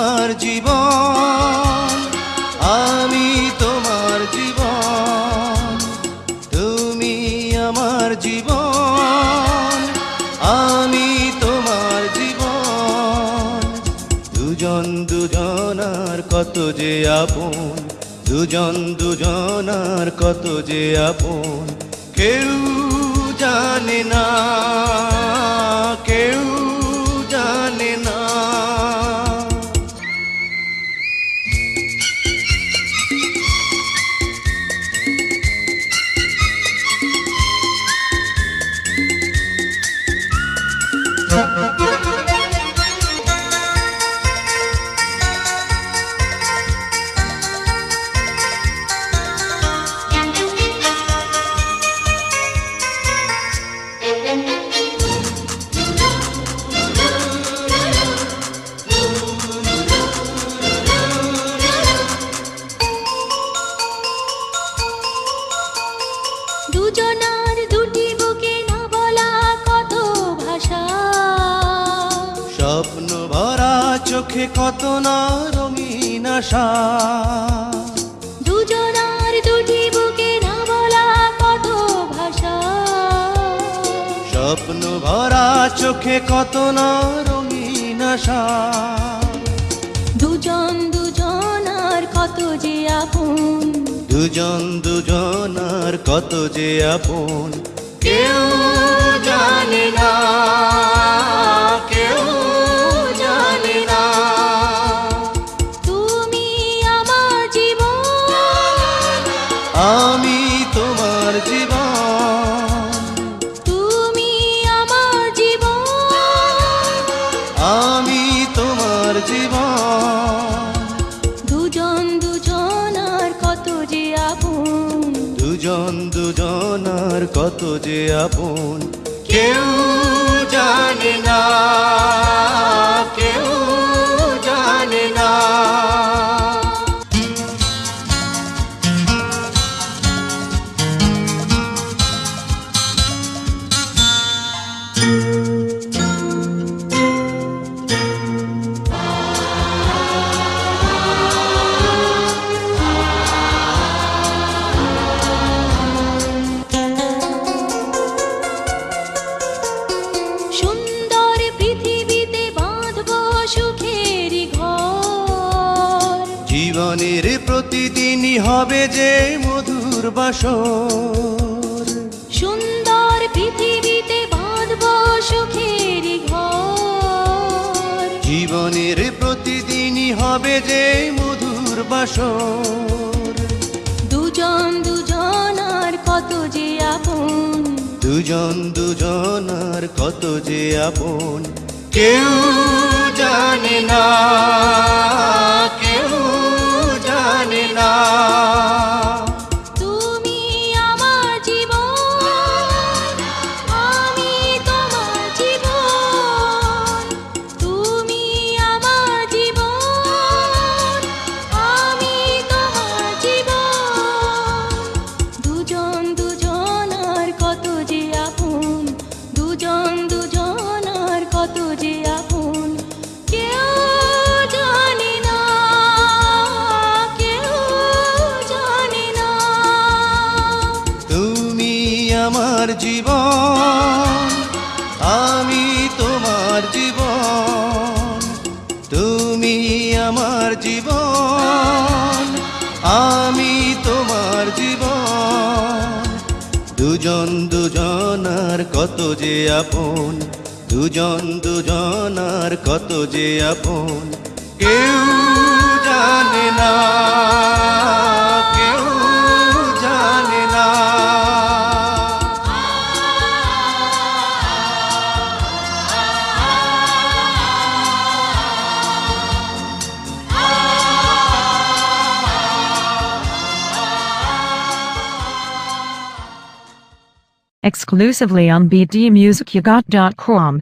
আমার জীবন, আমি তোমার জীবন, তুমি আমার জীবন, আমি তোমার জীবন। দুজন দুজনার কত যে আপন, দুজন দুজনার কত যে আপন, কেউ জানে না, কেউ জানে না। দুজনার দুটি বুকে না বলা কত ভাষা, স্বপ্ন ভরা চোখে কত না রঙিন আশা। দুজনার দুটি বুকে না বলা কত ভাষা, স্বপ্ন ভরা চোখে কত না রঙিন আশা। দুজন দুজনার কত যে আপন, দুজন দুজনার কত যে আপন, কেউ জানে না, কেউ জানে না। তুমি আমার জীবন, আমি তোমার জীবন, তুমি আমার জীবন, আমি তোমার জীবন। দুজন দুজনার কত যে আপন, দুজন দুজনার কত যে আপন, কেউ জানে না, কেউ জানে না। সুন্দর পৃথিবীতে বাঁধবো সুখের ঘর, জীবনের প্রতিদিনই হবে যে মধুর বাসর। সুন্দর পৃথিবীতে বাঁধবো সুখের ঘর, জীবনের প্রতিদিনই হবে যে মধুর বাসর। দুজন দুজনার কত যে আপন, দুজন দুজনার কত যে আপন, কেউ জানে না, কেউ জানে না। তুমি আমার জীবন, আমি তোমার জীবন, তুমি আমার জীবন, আমি তোমার জীবন। দুজন দুজনার কত যে আপন, দুজন দুজনার কত যে আপন, কেউ জানে না, কেউ জানে না। তুমি আমার জীবন, আমি তোমার জীবন, তুমি আমার জীবন, আমি তোমার জীবন। দুজন দুজনার কত যে আপন, দুজন দুজনার কত যে আপন, কেউ জানে না, কেউ জানে না। Exclusively on bdmusicygot.com.